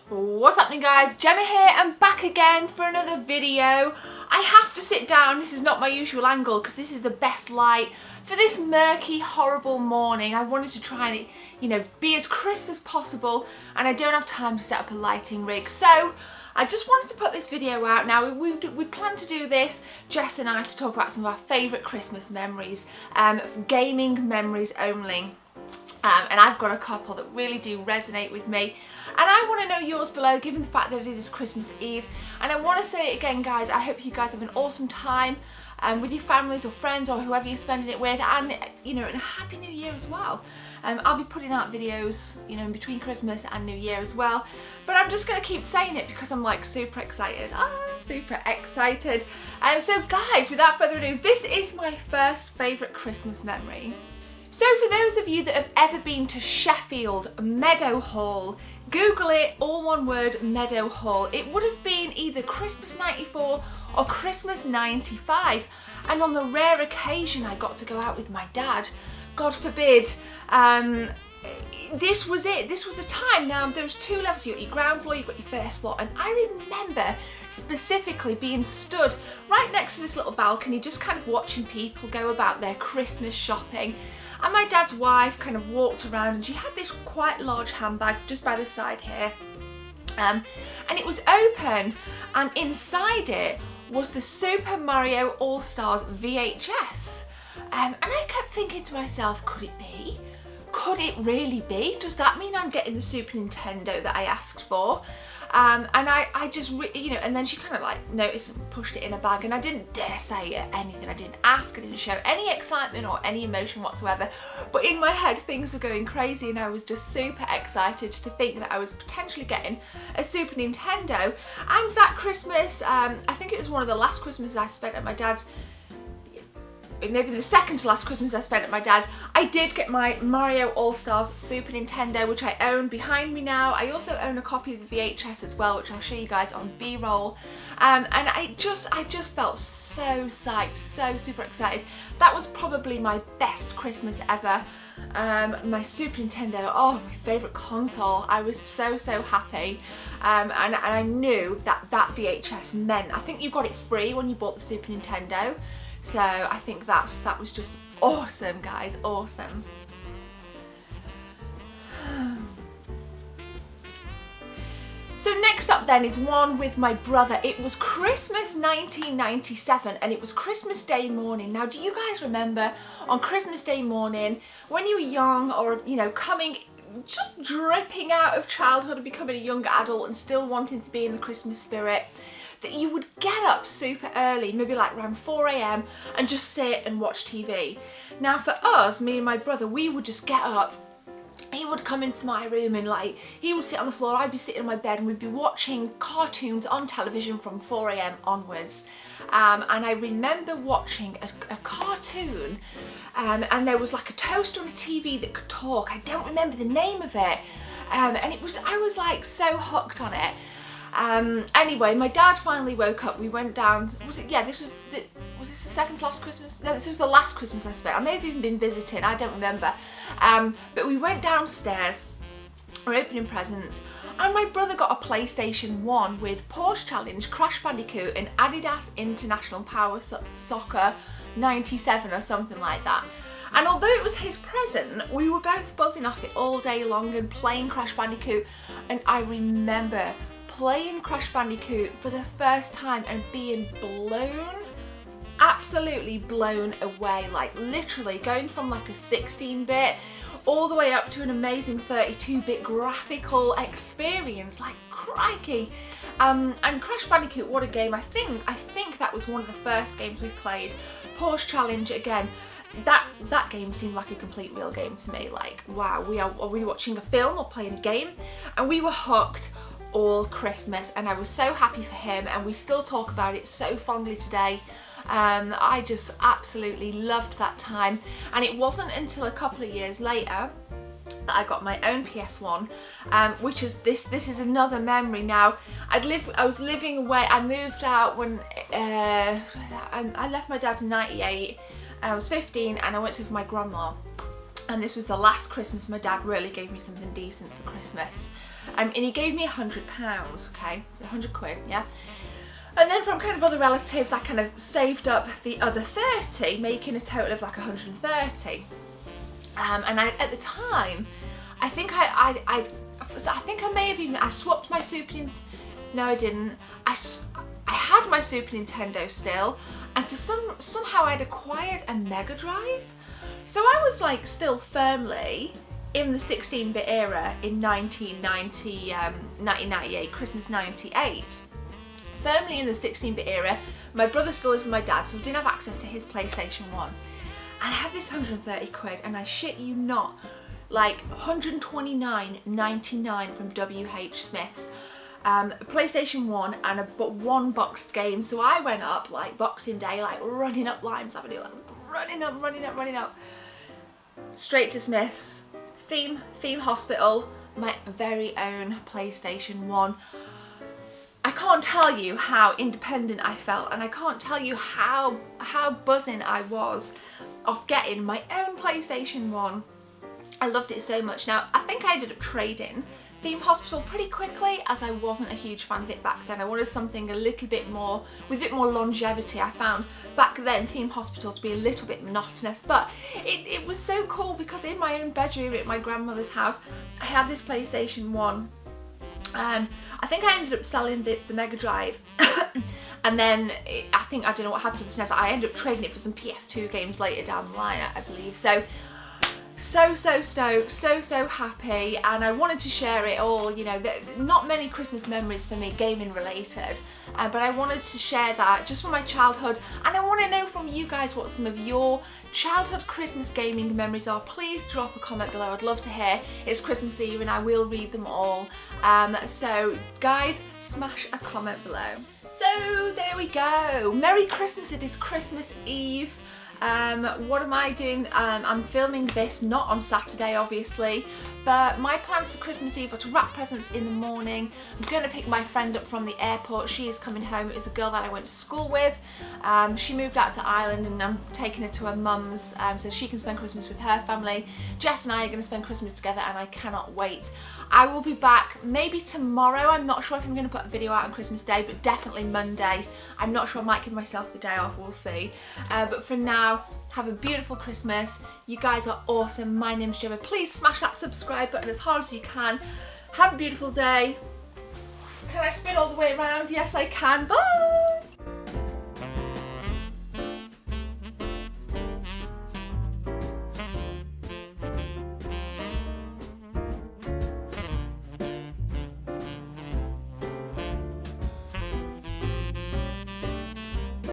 What's happening, guys? Gemma here and back again for another video. I have to sit down, this is not my usual angle because this is the best light for this murky, horrible morning. I wanted to try and, be as crisp as possible, and I don't have time to set up a lighting rig, so I just wanted to put this video out. Now, we plan to do this, Jess and I, to talk about some of our favourite Christmas memories, gaming memories only. And I've got a couple that really do resonate with me, and I want to know yours below, given the fact that it is Christmas Eve. And I want to say it again, guys, I hope you guys have an awesome time with your families or friends or whoever you're spending it with, and and a Happy New Year as well. I'll be putting out videos in between Christmas and New Year as well, but I'm just going to keep saying it because I'm like super excited. Super excited. So guys, without further ado, this is my first favourite Christmas memory. So for those of you that have ever been to Sheffield Meadow Hall, Google it, all one word, Meadow Hall. It would have been either Christmas 94 or Christmas 95, and on the rare occasion I got to go out with my dad, God forbid, this was it. This was the time. Now, there was two levels. You got your ground floor, you got your first floor, and I remember specifically being stood right next to this little balcony, just kind of watching people go about their Christmas shopping. And my dad's wife kind of walked around, and she had this quite large handbag just by the side here, and it was open, and inside it was the Super Mario All-Stars VHS, and I kept thinking to myself, could it be? Could it really be? Does that mean I'm getting the Super Nintendo that I asked for? And I just, and then she kind of like noticed and pushed it in a bag, and I didn't dare say anything. I didn't ask, I didn't show any excitement or any emotion whatsoever. But in my head, things were going crazy, and I was just super excited to think that I was potentially getting a Super Nintendo. And that Christmas, I think it was one of the last Christmases I spent at my dad's, maybe the second to last Christmas I spent at my dad's, I did get my Mario All-Stars Super Nintendo, which I own behind me now. I also own a copy of the VHS as well, which I'll show you guys on B-roll. And I just felt so psyched, so super excited. That was probably my best Christmas ever. My Super Nintendo, oh, my favourite console. I was so happy. And I knew that VHS meant, I think you got it free when you bought the Super Nintendo. So I think that was just awesome, guys, awesome. So next up then is one with my brother. It was Christmas 1997, and it was Christmas Day morning. Now, do you guys remember on Christmas Day morning when you were young, or just dripping out of childhood and becoming a young adult and still wanting to be in the Christmas spirit, that you would get up super early, maybe like around 4 AM, and just sit and watch TV. Now for us, me and my brother, we would just get up. He would come into my room and he would sit on the floor, I'd be sitting in my bed, and we'd be watching cartoons on television from 4 AM onwards. And I remember watching a cartoon, and there was like a toaster on a TV that could talk. I don't remember the name of it. And I was like so hooked on it. Anyway, my dad finally woke up. We went down. Was this the second to last Christmas? No, this was the last Christmas I spent. I may have even been visiting, I don't remember. But we went downstairs, we're opening presents, and my brother got a PlayStation 1 with Porsche Challenge, Crash Bandicoot, and Adidas International Power Soccer 97 or something like that. And although it was his present, we were both buzzing off it all day long and playing Crash Bandicoot. And I remember playing Crash Bandicoot for the first time and being absolutely blown away, like literally going from like a 16-bit all the way up to an amazing 32-bit graphical experience, like crikey. And Crash Bandicoot, what a game. I think that was one of the first games we played. Porsche Challenge, again, that game seemed like a complete real game to me. Like, wow, are we watching a film or playing a game? And we were hooked all Christmas, and I was so happy for him, and we still talk about it so fondly today. I just absolutely loved that time, and it wasn't until a couple of years later that I got my own PS1, which is this is another memory. Now, I was living away. I moved out when I left my dad's in '98. I was 15, and I went to live with my grandma, and this was the last Christmas my dad really gave me something decent for Christmas. and he gave me £100, okay, so 100 quid, yeah. And then from kind of other relatives, I kind of saved up the other 30, making a total of like 130. And at the time, I think I may have even, I swapped my Super Nintendo. No, I didn't. I had my Super Nintendo still, and for somehow I'd acquired a Mega Drive. So I was like still firmly in the 16-bit era in 1998, Christmas 98. Firmly in the 16-bit era. My brother still lived with my dad, so I didn't have access to his PlayStation 1. And I had this 130 quid, and I shit you not, like 129.99 from WH Smith's. PlayStation 1 and but one boxed game. So I went up like Boxing Day, like running up Limes Avenue, like running up. Straight to Smith's, Theme Hospital, my very own PlayStation 1. I can't tell you how independent I felt, and I can't tell you how buzzing I was off getting my own PlayStation 1. I loved it so much. Now, I think I ended up trading Theme Hospital pretty quickly, as I wasn't a huge fan of it back then. I wanted something a little bit more, with a bit more longevity. I found back then Theme Hospital to be a little bit monotonous, but it was so cool because in my own bedroom at my grandmother's house, I had this PlayStation 1. I think I ended up selling the Mega Drive and then I don't know what happened to the SNES. I ended up trading it for some PS2 games later down the line, I believe. So stoked, so happy, and I wanted to share it all. You know, not many Christmas memories for me gaming related, but I wanted to share that just from my childhood, and I want to know from you guys what some of your childhood Christmas gaming memories are. Please drop a comment below, I'd love to hear. It's Christmas Eve and I will read them all. So guys, smash a comment below. So there we go, Merry Christmas, it is Christmas Eve. What am I doing? I'm filming this not on Saturday obviously, but my plans for Christmas Eve are to wrap presents in the morning. I'm going to pick my friend up from the airport. She is coming home. It was a girl that I went to school with. She moved out to Ireland and I'm taking her to her mum's so she can spend Christmas with her family. Jess and I are going to spend Christmas together and I cannot wait. I will be back maybe tomorrow. I'm not sure if I'm going to put a video out on Christmas Day, but definitely Monday. I'm not sure, I might give myself the day off, we'll see. But for now, have a beautiful Christmas. You guys are awesome. My name's Gemma. Please smash that subscribe button as hard as you can. Have a beautiful day. Can I spin all the way around? Yes, I can. Bye!